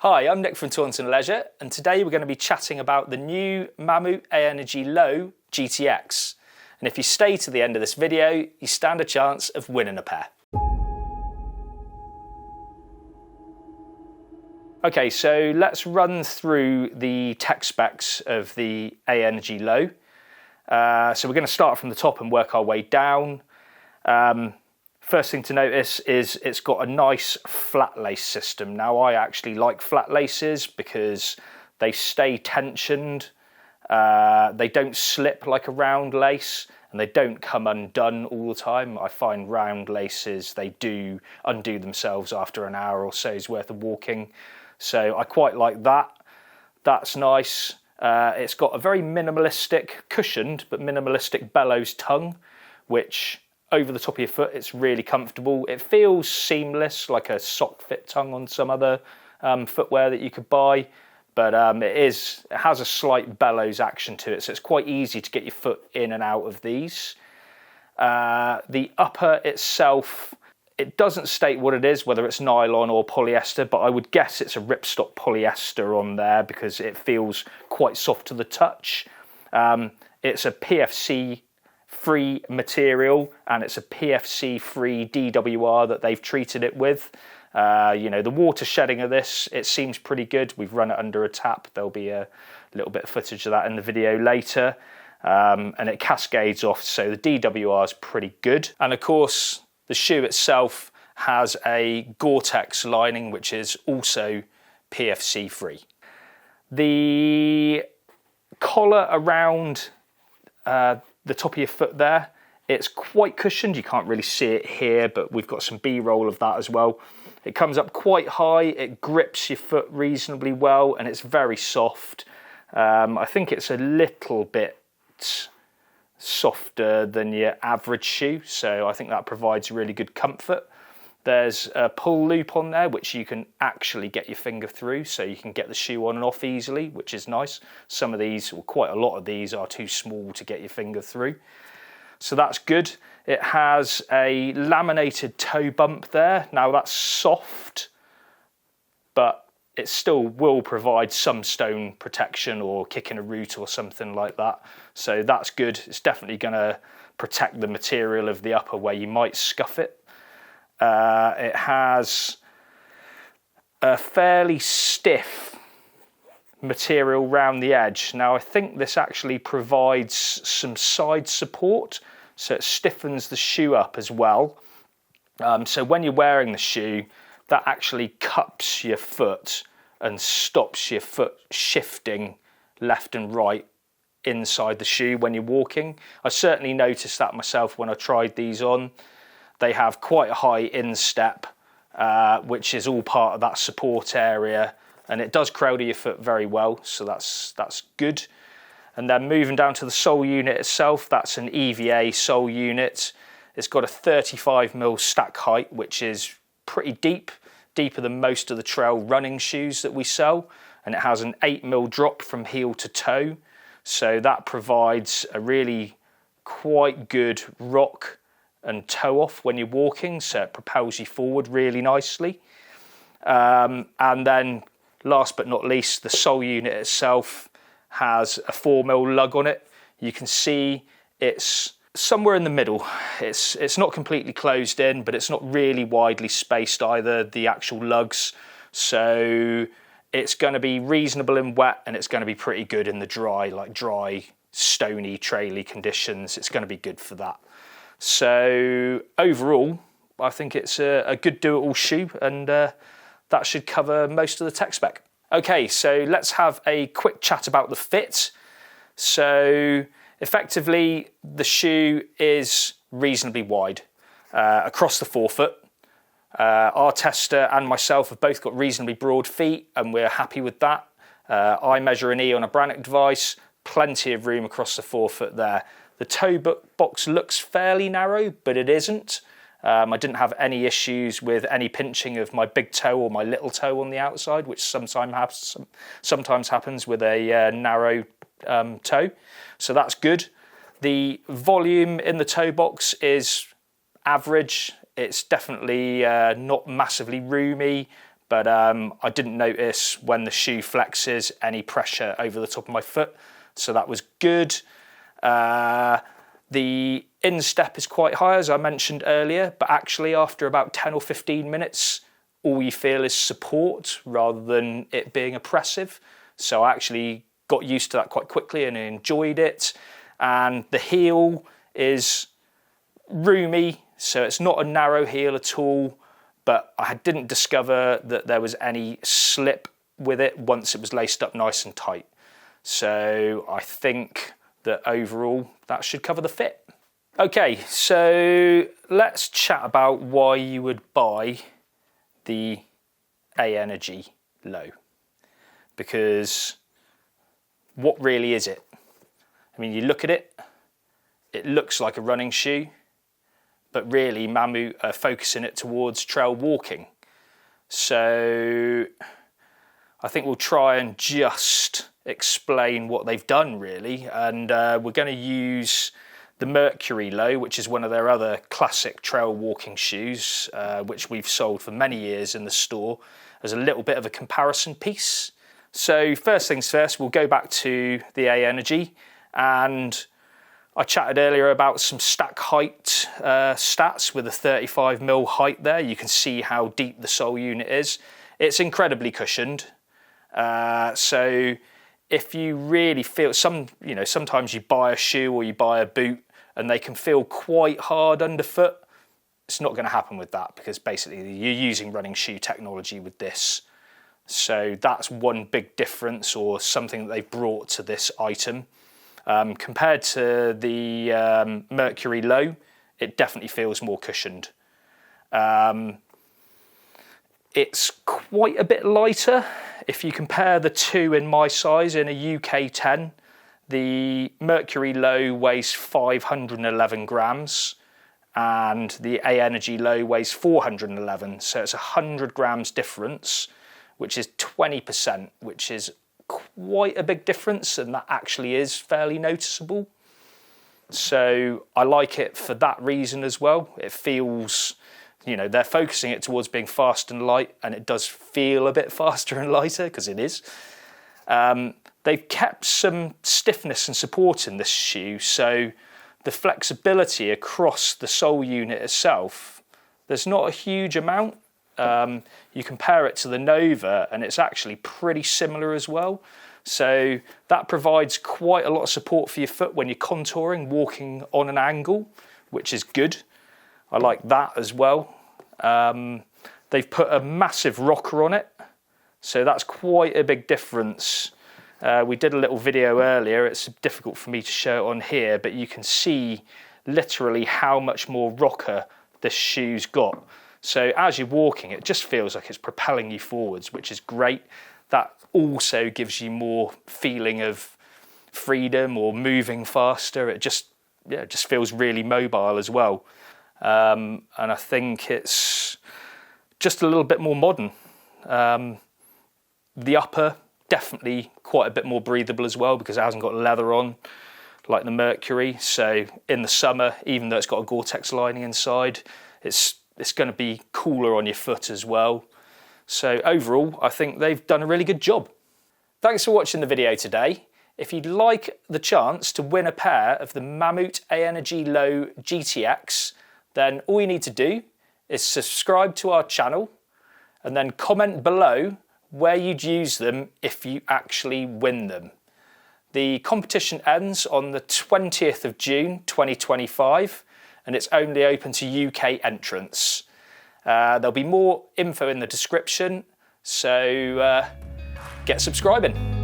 Hi, I'm Nick from Taunton Leisure, and today we're going to be chatting about the new Mammut Aenergy Low GTX. And if you stay to the end of this video, you stand a chance of winning a pair. Okay, so let's run through the tech specs of the Aenergy Low. So we're going to start from the top and work our way down. First thing to notice is it's got a nice flat lace system. Now I actually like flat laces because they stay tensioned, they don't slip like a round lace, and they don't come undone all the time. I find round laces, they do undo themselves after an hour or so's worth of walking. So I quite like that. That's nice. It's got a very minimalistic, cushioned but minimalistic bellows tongue, which over the top of your foot, it's really comfortable. It feels seamless, like a sock fit tongue on some other footwear that you could buy, but it has a slight bellows action to it, so it's quite easy to get your foot in and out of these. The upper itself, it doesn't state what it is, whether it's nylon or polyester, but I would guess it's a ripstop polyester on there because it feels quite soft to the touch. It's a PFC free material, and it's a PFC free DWR that they've treated it with. The water shedding of this, it seems pretty good. We've run it under a tap. There'll be a little bit of footage of that in the video later, and it cascades off, so the DWR is pretty good. And of course the shoe itself has a Gore-Tex lining, which is also PFC free. The collar around the top of your foot there, it's quite cushioned. You can't really see it here, but we've got some B-roll of that as well. It comes up quite high, it grips your foot reasonably well, and it's very soft. I think it's a little bit softer than your average shoe, so I think that provides really good comfort. There's a pull loop on there which you can actually get your finger through, so you can get the shoe on and off easily, which is nice. Some of these, or quite a lot of these, are too small to get your finger through, so that's good. It has a laminated toe bump there. Now that's soft, but it still will provide some stone protection or kicking a root or something like that, so that's good. It's definitely going to protect the material of the upper where you might scuff it. It has a fairly stiff material round the edge. Now I think this actually provides some side support, so it stiffens the shoe up as well. So when you're wearing the shoe, that actually cups your foot and stops your foot shifting left and right inside the shoe when you're walking. I certainly noticed that myself when I tried these on. They have quite a high instep, which is all part of that support area, and it does cradle your foot very well, so that's good. And then moving down to the sole unit itself, that's an EVA sole unit. It's got a 35mm stack height, which is pretty deep, deeper than most of the trail running shoes that we sell, and it has an 8mm drop from heel to toe, so that provides a really quite good rock and toe off when you're walking, so it propels you forward really nicely. And then last but not least, the sole unit itself has a 4mm lug on it. You can see it's somewhere in the middle. It's not completely closed in, but it's not really widely spaced either, the actual lugs, so it's going to be reasonable in wet, and it's going to be pretty good in the dry, stony, traily conditions. It's going to be good for that. So overall, I think it's a good do-it-all shoe, and that should cover most of the tech spec. Okay, so let's have a quick chat about the fit. So effectively, the shoe is reasonably wide across the forefoot. Our tester and myself have both got reasonably broad feet, and we're happy with that. I measure an E on a Brannock device, plenty of room across the forefoot there. The toe box looks fairly narrow, but it isn't. I didn't have any issues with any pinching of my big toe or my little toe on the outside, which sometimes happens with a narrow toe. So that's good. The volume in the toe box is average. It's definitely not massively roomy, but I didn't notice when the shoe flexes any pressure over the top of my foot, so that was good. The instep is quite high, as I mentioned earlier, but actually after about 10 or 15 minutes, all you feel is support rather than it being oppressive. So I actually got used to that quite quickly and enjoyed it. And the heel is roomy, so it's not a narrow heel at all, but I didn't discover that there was any slip with it once it was laced up nice and tight. So I think that overall that should cover the fit. Okay, so let's chat about why you would buy the Aenergy Low, because what really is it? I mean, you look at it, it looks like a running shoe, but really Mammut are focusing it towards trail walking. So I think we'll try and just explain what they've done really, and we're going to use the Mercury Low, which is one of their other classic trail walking shoes, which we've sold for many years in the store, as a little bit of a comparison piece. So first things first, we'll go back to the Aenergy, and I chatted earlier about some stack height stats with a 35mm height there. You can see how deep the sole unit is. It's incredibly cushioned. So if you really feel sometimes you buy a shoe or you buy a boot and they can feel quite hard underfoot. It's not going to happen with that, because basically you're using running shoe technology with this. So that's one big difference, or something that they've brought to this item. Compared to the Mercury Low, it definitely feels more cushioned. It's quite a bit lighter. If you compare the two in my size in a UK 10, the Mercury Low weighs 511 grams and the Aenergy Low weighs 411. So it's 100 grams difference, which is 20%, which is quite a big difference, and that actually is fairly noticeable. So I like it for that reason as well. It feels, they're focusing it towards being fast and light, and it does feel a bit faster and lighter, because it is. They've kept some stiffness and support in this shoe, so the flexibility across the sole unit itself, there's not a huge amount. You compare it to the Nova and it's actually pretty similar as well. So that provides quite a lot of support for your foot when you're contouring, walking on an angle, which is good. I like that as well. They've put a massive rocker on it, so that's quite a big difference. We did a little video earlier. It's difficult for me to show it on here, but you can see literally how much more rocker this shoe's got. So as you're walking, it just feels like it's propelling you forwards, which is great. That also gives you more feeling of freedom or moving faster. It just feels really mobile as well. And I think it's just a little bit more modern. The upper, definitely quite a bit more breathable as well, because it hasn't got leather on like the Mercury. So in the summer, even though it's got a Gore-Tex lining inside, it's going to be cooler on your foot as well. So overall, I think they've done a really good job. Thanks for watching the video today. If you'd like the chance to win a pair of the Mammut Aenergy Low GTX, then all you need to do is subscribe to our channel and then comment below where you'd use them if you actually win them. The competition ends on the 20th of June 2025, and it's only open to UK entrants. There'll be more info in the description, so get subscribing.